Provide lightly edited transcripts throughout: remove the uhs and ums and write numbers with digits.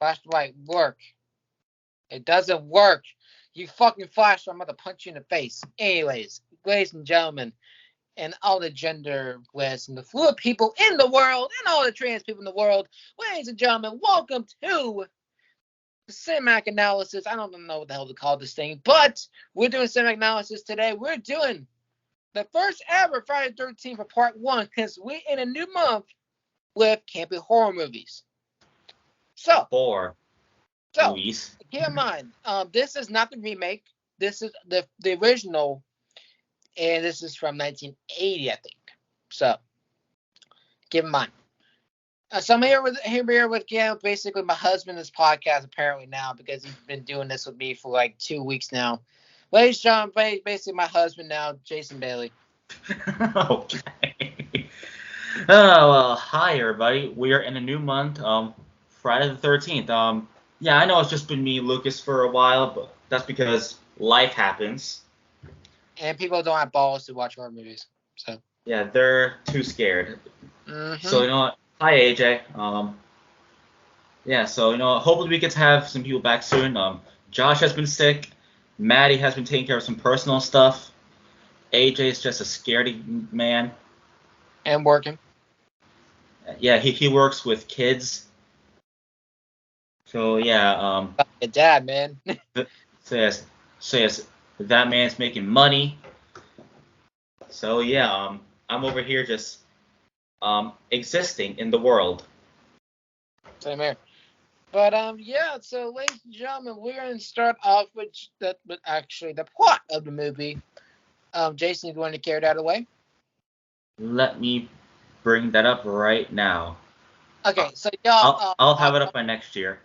Flashlight work. It doesn't work. You fucking flash, I'm about to punch you in the face. Anyways, ladies and gentlemen, and all the genderless and the fluid people in the world, and all the trans people in the world, ladies and gentlemen, welcome to the cinematic analysis. I don't know what the hell to call this thing, but we're doing cinematic analysis today. We're doing the first ever Friday the 13th for part 1, because we're in a new month with campy horror movies. So, keep in mind, this is not the remake. This is the original, and this is from 1980, I think. So, keep in mind. So I'm here with Gail, basically my husband in this podcast apparently now, because he's been doing this with me for like 2 weeks now. Ladies and gentlemen, basically my husband now, Jason Bailey. Okay. Oh, well, hi everybody. We are in a new month, Friday the 13th. Yeah, I know it's just been me and Lucas for a while, but that's because life happens. And people don't have balls to watch horror movies, so. Yeah, they're too scared. Mm-hmm. So, you know what? Hi, AJ. Yeah, so, you know, hopefully we get to have some people back soon. Josh has been sick. Madi has been taking care of some personal stuff. AJ is just a scaredy man. And working. Yeah, he works with kids. So yeah, Your dad, man. so yes, that man's making money. So yeah, I'm over here just existing in the world. Same here. But yeah, so ladies and gentlemen, we're gonna start off with actually the plot of the movie. Jason, you want to carry that away? Let me bring that up right now. Okay, so y'all. I'll have it up by next year.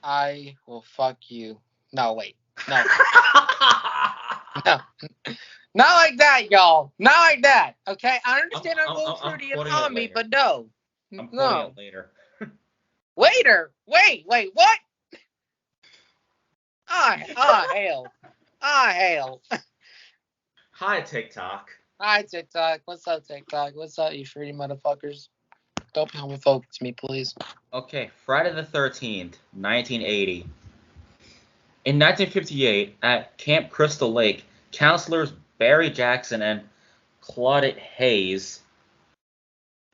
I will fuck you. No, wait. No. No. Not like that, y'all. Not like that. Okay? I understand I'm a little fruity economy, but no. I'm quoting it later. Later? Wait, what? Hell. Hell. Hi, TikTok. Hi, TikTok. What's up, TikTok? What's up, you fruity motherfuckers? Don't be homophobic to me, please. Okay, Friday the 13th, 1980. In 1958, at Camp Crystal Lake, counselors Barry Jackson and Claudette Hayes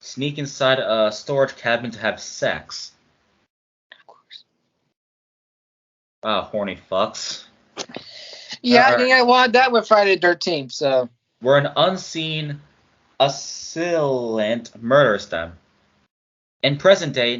sneak inside a storage cabin to have sex. Of course. Horny fucks. Yeah, I think I wanted that with Friday the 13th, so. Where an unseen assailant murders them. In present day,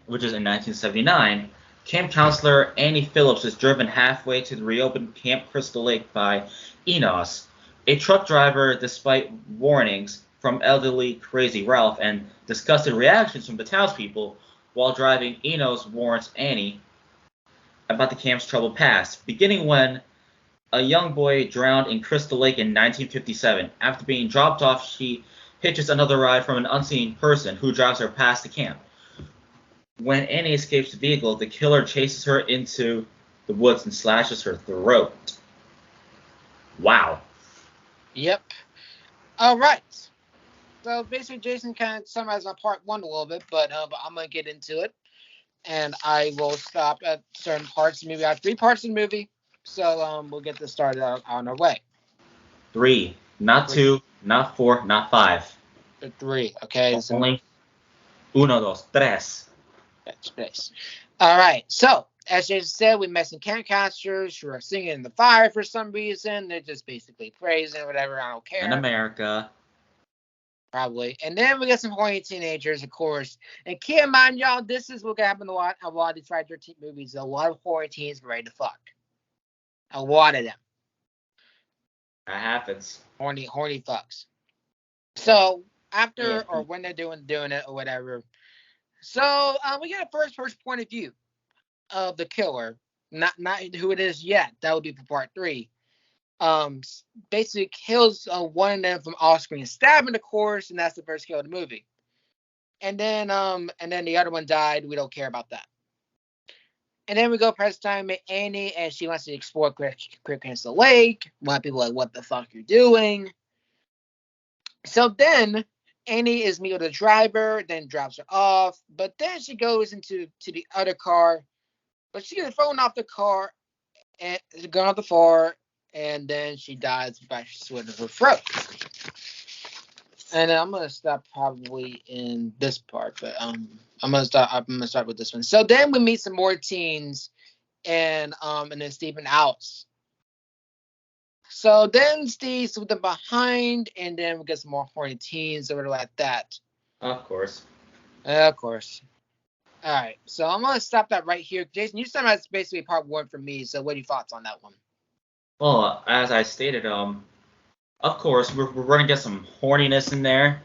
which is in 1979, camp counselor Annie Phillips is driven halfway to the reopened Camp Crystal Lake by Enos, a truck driver. Despite warnings from elderly Crazy Ralph and disgusted reactions from the townspeople, while driving, Enos warns Annie about the camp's troubled past, beginning when a young boy drowned in Crystal Lake in 1957. After being dropped off, she hitches another ride from an unseen person who drives her past the camp. When Annie escapes the vehicle, the killer chases her into the woods and slashes her throat. Wow. Yep. All right. So basically, Jason kind of summarized my part 1 a little bit, but I'm going to get into it. And I will stop at certain parts of the movie. I have 3 parts of the movie, so we'll get this started on our way. 3. Not 2, not 4, not 5. 3, okay? Only uno, dos, tres. That's all right. So, as Jason said, we met some camp counselors who are singing in the fire for some reason. They're just basically praising whatever. I don't care. In America. Probably. And then we got some horny teenagers, of course. And keep in mind, y'all, this is what happened a lot of these Friday the 13th movies. A lot of horny teens ready to fuck. A lot of them. That happens. Horny fucks. So, after or when they're doing it or whatever. So, we get a first-person point of view of the killer. Not who it is yet. That would be for part 3. Basically kills one of them from off-screen stabbing, of course, and that's the first kill of the movie. And then the other one died. We don't care about that. And then we go press time with Annie, and she wants to explore Crystal Lake. A lot of people are like, what the fuck you're doing? So then Annie is meeting with the driver, then drops her off. But then she goes to the other car, but she gets thrown off the car and going off the floor, and then she dies by slit of her throat. And then I'm gonna stop probably in this part, but I'm gonna start with this one. So then we meet some more teens and then Stephen Outs. So then Steve's with them behind, and then we get some more horny teens over like that. Of course. Of course. All right, so I'm gonna stop that right here. Jason, you said that's basically part one for me. So what are your thoughts on that one? Well, as I stated, of course, we're going to get some horniness in there.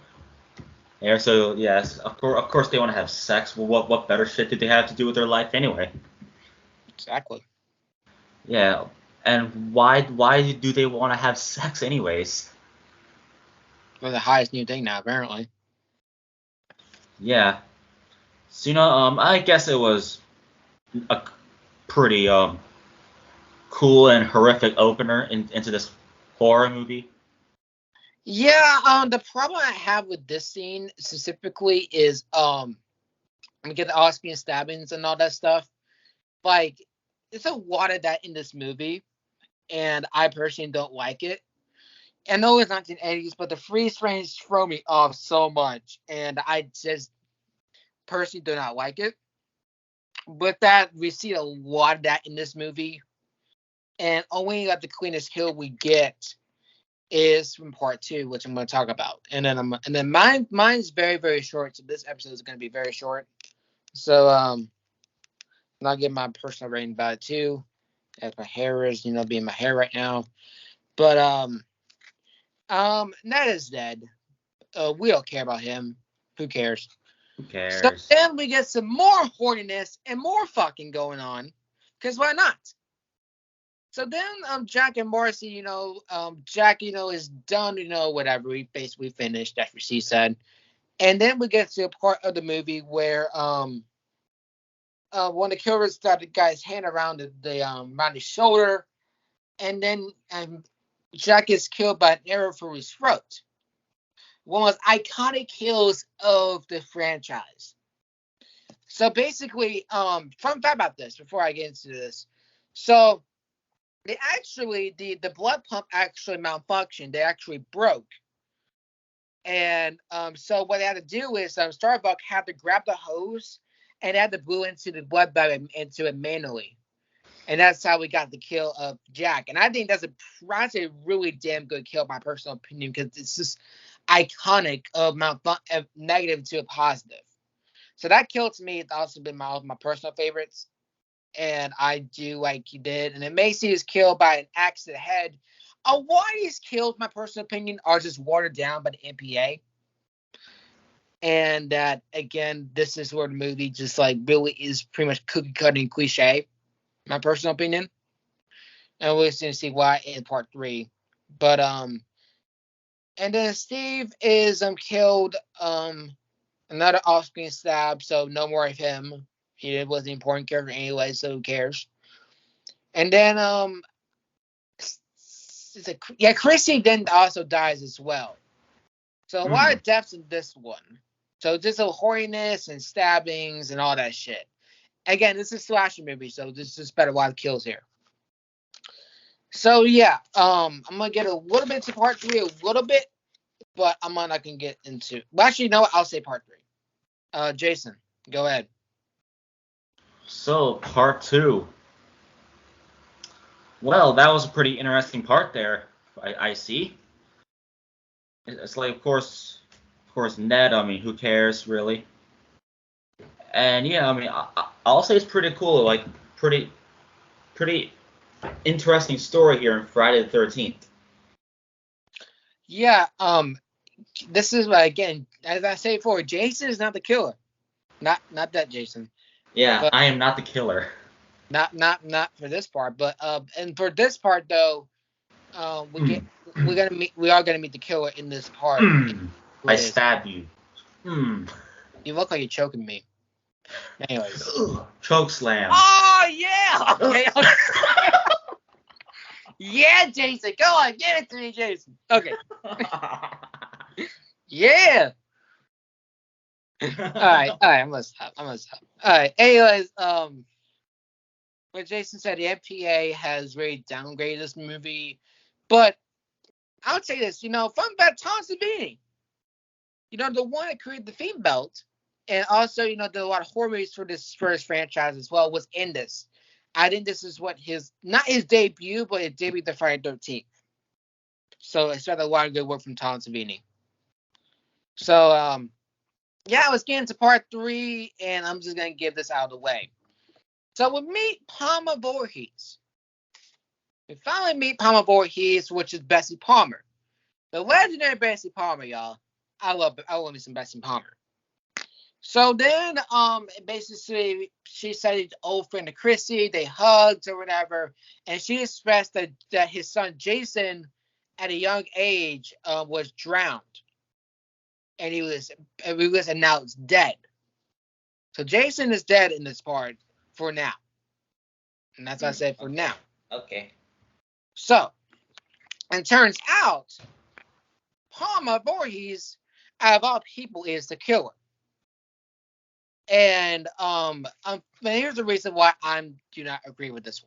Yeah, so yes, of course they want to have sex. Well, what better shit did they have to do with their life anyway? Exactly. Yeah, and why do they want to have sex anyways? Well, the highest new thing now, apparently. Yeah. So I guess it was a pretty cool and horrific opener into this horror movie. Yeah. The problem I have with this scene specifically is we get the Austrian stabbings and all that stuff. Like, it's a lot of that in this movie, and I personally don't like it. I know it's 1980s, but the freeze frames throw me off so much, and I just personally do not like it. With that, we see a lot of that in this movie, and only like the cleanest kill we get is from part two, which I'm going to talk about, and then mine's very very short, so this episode is going to be very short. So I'll give my personal rating about it too, as my hair is being my hair right now, but Ned is dead. We don't care about him. Who cares? Who So cares? then we get some more horniness and more fucking going on, because why not? So then Jack and Marcy, Jack, is done, whatever. We basically finished, that's what she said. And then we get to a part of the movie where one of the killers got the guy's hand around around his shoulder, and then Jack is killed by an arrow through his throat. One of the most iconic kills of the franchise. So basically, fun fact about this before I get into this. So the blood pump actually malfunctioned. They actually broke. And so what they had to do is Starbuck had to grab the hose and add the blue into the blood bag into it manually. And that's how we got the kill of Jack. And I think that's a really damn good kill, my personal opinion, because it's just iconic of negative to a positive. So that kill to me has also been my personal favorites. And I do like he did. And then Macy is killed by an axe to the head. A lot of these kills, my personal opinion, are just watered down by the MPA. And that, again, this is where the movie just like really is pretty much cookie cutting cliche, my personal opinion. And we're going to see why in part 3. But and then Steve is killed another off-screen stab, so no more of him. He was an important character anyway, so who cares? And then Chrissy then also dies as well. So a lot of deaths in this one. So just a horniness and stabbings and all that shit. Again, this is a slasher movie, so this is better a lot of kills here. So yeah, I'm gonna get a little bit to part 3, a little bit, but I'm not gonna get into. Well, actually, no, I'll say part 3. Jason, go ahead. So part 2. Well, that was a pretty interesting part there. I see. It's like, of course, Ned. I mean, who cares really? And yeah, I mean, I'll say it's pretty cool. Like, pretty interesting story here in Friday the 13th. Yeah. This is again, as I say before, Jason is not the killer. Not that Jason. Yeah, But I am not the killer. not for this part. But and for this part though, we are gonna meet the killer in this part. I stab you. You look like you're choking me. Anyways. Choke slam. Oh yeah. Okay. Yeah, Jason. Go on, give it to me, Jason. Okay. Yeah. All right, I'm gonna stop. All right, anyways, what Jason said, the MPA has really downgraded this movie, but I'll say this, fun fact, Tom Savini, the one that created the theme belt, and also, did a lot of horror movies for this first franchise as well, was in this. I think this is what not his debut, but it debuted the Friday 13th. So it's got a lot of good work from Tom Savini. So, yeah, let's get into part 3, and I'm just going to give this out of the way. So we meet Palmer Voorhees. We finally meet Palmer Voorhees, which is Bessie Palmer. The legendary Bessie Palmer, y'all. I love me some Bessie Palmer. So then, basically, she said his old friend to Chrissy, they hugged or whatever, and she expressed that his son Jason, at a young age, was drowned, and he was announced dead. So Jason is dead in this part for now, and that's what I said for now. Okay. So, and turns out, Palmer Voorhees, out of all people, is the killer. And here's the reason why I do not agree with this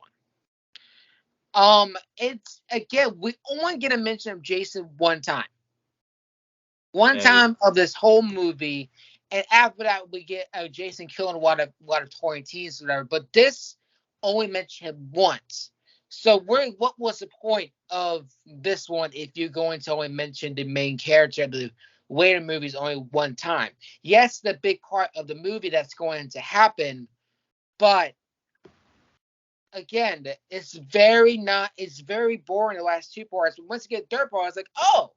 one. It's again, we only get a mention of Jason one time. One time of this whole movie, and after that we get Jason killing a lot of touring teens or whatever. But this only mentioned him once. So what was the point of this one if you're going to only mention the main character of the later movies only one time? Yes, the big part of the movie that's going to happen, but again, it's very boring the last two parts. But once you get the third part, it's like, oh,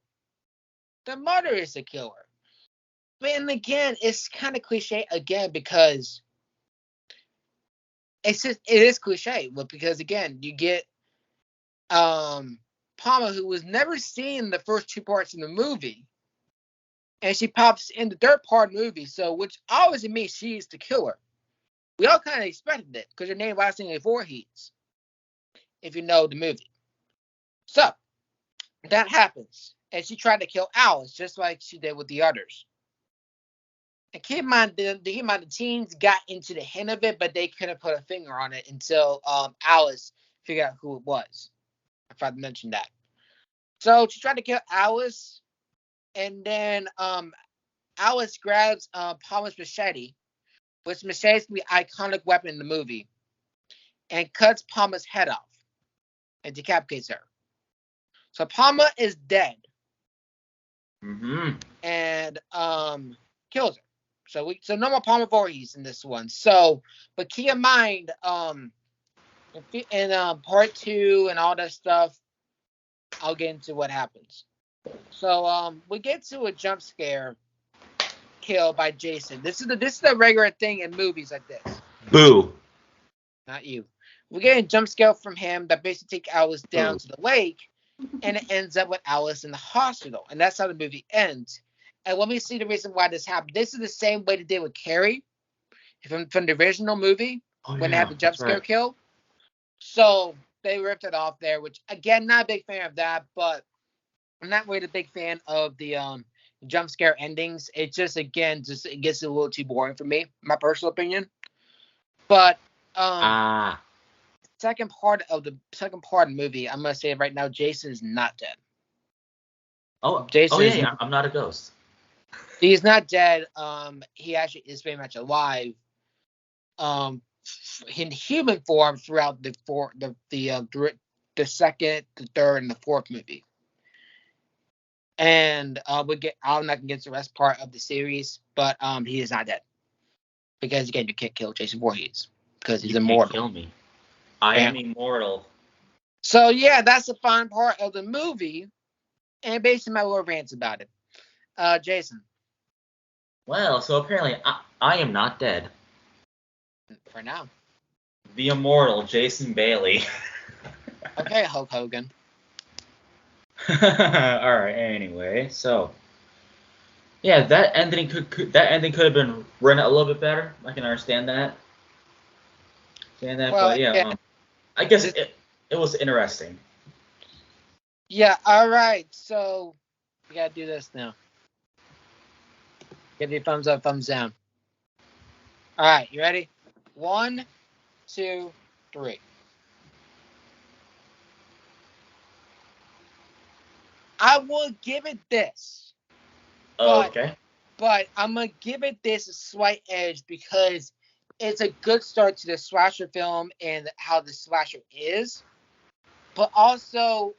the mother is the killer. And again, it's kind of cliche again because it is cliche, but because again, you get Palmer, who was never seen the first two parts in the movie, and she pops in the third part of the movie, so which always means she's the killer. We all kind of expected it because her name last name is Voorhees, if you know the movie. So that happens, and she tried to kill Alice just like she did with the others. And keep in mind, the teens got into the hint of it, but they couldn't put a finger on it until Alice figured out who it was. If I mentioned that. So she tried to kill Alice, and then Alice grabs Palmer's machete, which machete is the iconic weapon in the movie, and cuts Palmer's head off and decapitates her. So Palmer is dead. Mm-hmm. And kills her. So no more Palmer Voorhees in this one. So, but keep in mind, in part 2 and all that stuff, I'll get into what happens. So we get to a jump scare kill by Jason. This is the regular thing in movies like this. Boo. Not you. We get a jump scare from him that basically takes Alice down to the lake, and it ends up with Alice in the hospital, and that's how the movie ends. And let me see the reason why this happened. This is the same way they did with Carrie from the original movie when they had the jump scare kill. So they ripped it off there, which again, not a big fan of that, but I'm not really a big fan of the jump scare endings. It just it gets a little too boring for me, my personal opinion. But second part of the movie, I'm gonna say right now, Jason is not dead. Jason I'm not a ghost. He's not dead. He actually is very much alive. In human form throughout the second, the third, and the fourth movie. And I'm not gonna get to the rest part of the series, but he is not dead because again, you can't kill Jason Voorhees because he's immortal. Can't kill me. I am immortal. So yeah, that's the fun part of the movie, and basically my little rants about it. Jason. Well, so apparently I am not dead. For now. The immortal Jason Bailey. Okay, Hulk Hogan. All right. Anyway, so yeah, that ending could have been run a little bit better. I can understand that. But yeah. I guess it was interesting. Yeah. All right. So we gotta do this now. Give you thumbs up, thumbs down. All right, you ready? 1, 2, 3. I will give it this. Okay. But I'm going to give it this a slight edge because it's a good start to the slasher film and how the slasher is, but also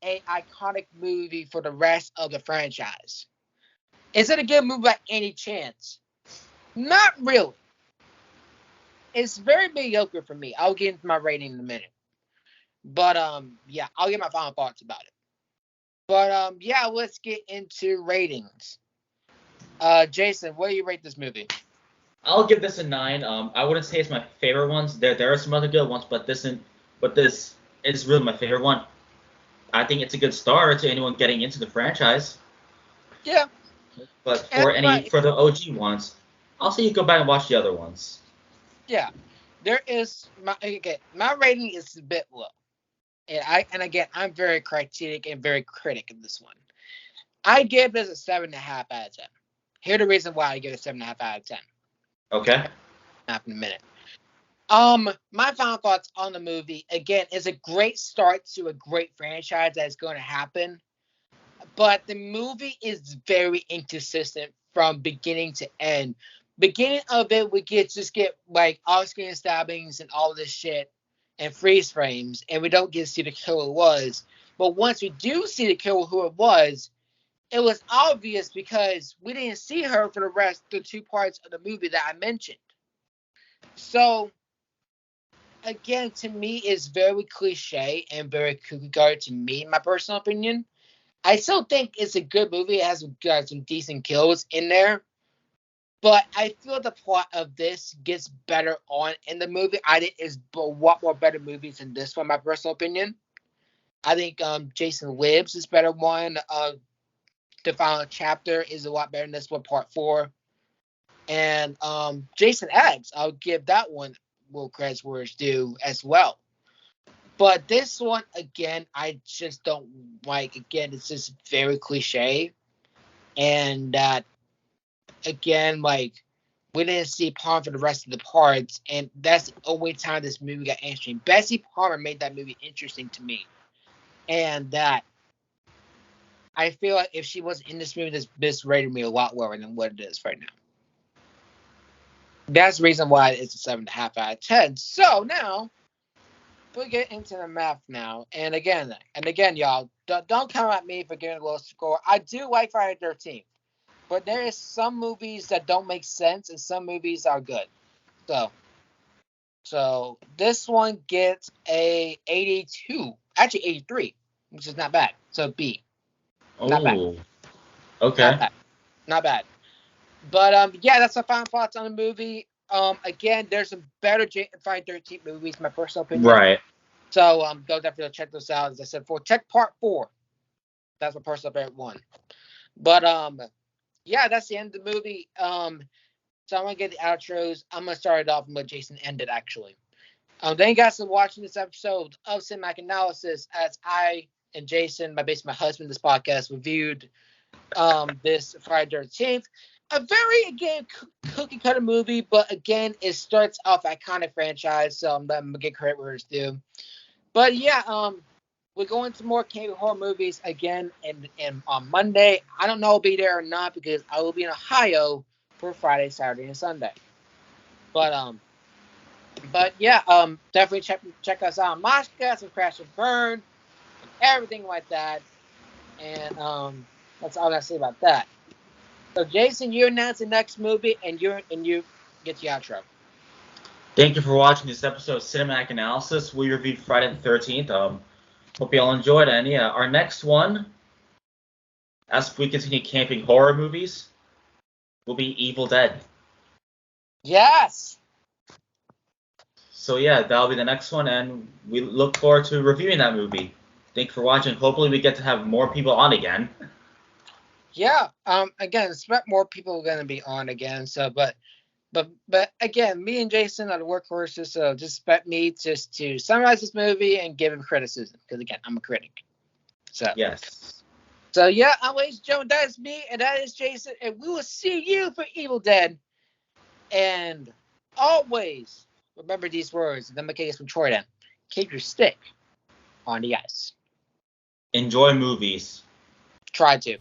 a iconic movie for the rest of the franchise. Is it a good movie by any chance? Not really. It's very mediocre for me. I'll get into my rating in a minute. But yeah, I'll get my final thoughts about it. But yeah, let's get into ratings. Jason, what do you rate this movie? I'll give this a 9. I wouldn't say it's my favorite ones. There are some other good ones, but this is really my favorite one. I think it's a good start to anyone getting into the franchise. Yeah. But for the OG ones, I'll say you go back and watch the other ones. Yeah. There is my rating is a bit low. And again, I'm very critic and very critic of this one. I give this a 7.5 out of 10. Here's the reason why I give it a 7.5 out of 10. Okay. In a minute. My final thoughts on the movie, again, is a great start to a great franchise that's going to happen. But the movie is very inconsistent from beginning to end. Beginning of it, we get like off-screen stabbings and all this shit and freeze frames, and we don't get to see the killer was. But once we do see the killer who it was obvious because we didn't see her for the rest of the 2 parts of the movie that I mentioned. So, again, to me, it's very cliche and very cookie cutter to me, in my personal opinion. I still think it's a good movie. It has some decent kills in there. But I feel the plot of this gets better on in the movie. I think it's a lot more better movies than this one, my personal opinion. I think Jason Lives is better one. The final chapter is a lot better than this one, part 4. And Jason X, I'll give that one will credits where it's due as well. But this one, again, I just don't like. Again, it's just very cliche. And that, again, like, we didn't see Palmer for the rest of the parts. And that's the only time this movie got interesting. Bessie Palmer made that movie interesting to me. And that, I feel like if she wasn't in this movie, this rated me a lot lower than what it is right now. That's the reason why it's a 7.5 out of 10. So now, we get into the math now. And again, y'all, don't come at me for giving a low score. I do like Friday the 13th. But there is some movies that don't make sense and some movies are good. So this one gets a 82. Actually, 83, which is not bad. So B. Not bad. Okay. Not bad. But yeah, that's my final thoughts on the movie. Again, there's some better Friday the 13th movies, my personal opinion. Right. So go definitely check those out. As I said before, check part 4. That's my personal favorite one. But yeah, that's the end of the movie. So I'm gonna get the outros. I'm gonna start it off and let Jason end it actually. Thank you guys for watching this episode of Cinematic Analysis as I and Jason, basically my husband, this podcast reviewed this Friday the 13th. A very, again, cookie cutter movie, but again, it starts off iconic franchise, so I'm gonna get credit where it's due. But yeah, we're going to more campy horror movies again and on Monday. I don't know if I'll be there or not because I will be in Ohio for Friday, Saturday, and Sunday. But yeah, definitely check us out on Moshcast and Crash and Burn and everything like that. And that's all I gotta say about that. So Jason, you announce the next movie and you get the outro. Thank you for watching this episode of Cinematic Analysis. We reviewed Friday the 13th. Hope you all enjoyed it. And yeah, our next one, as we continue camping horror movies, will be Evil Dead. Yes! So yeah, that'll be the next one, and we look forward to reviewing that movie. Thank you for watching. Hopefully we get to have more people on again. Yeah, again, expect more people are going to be on again. So, but again, me and Jason are the workhorses, so just expect me just to summarize this movie and give him criticism because again, I'm a critic. So yes. So yeah, I'm ladies and gentlemen, that is me, and that is Jason, and we will see you for Evil Dead. And always remember these words. The case from Jordan. Keep your stick on the ice. Enjoy movies. Try to.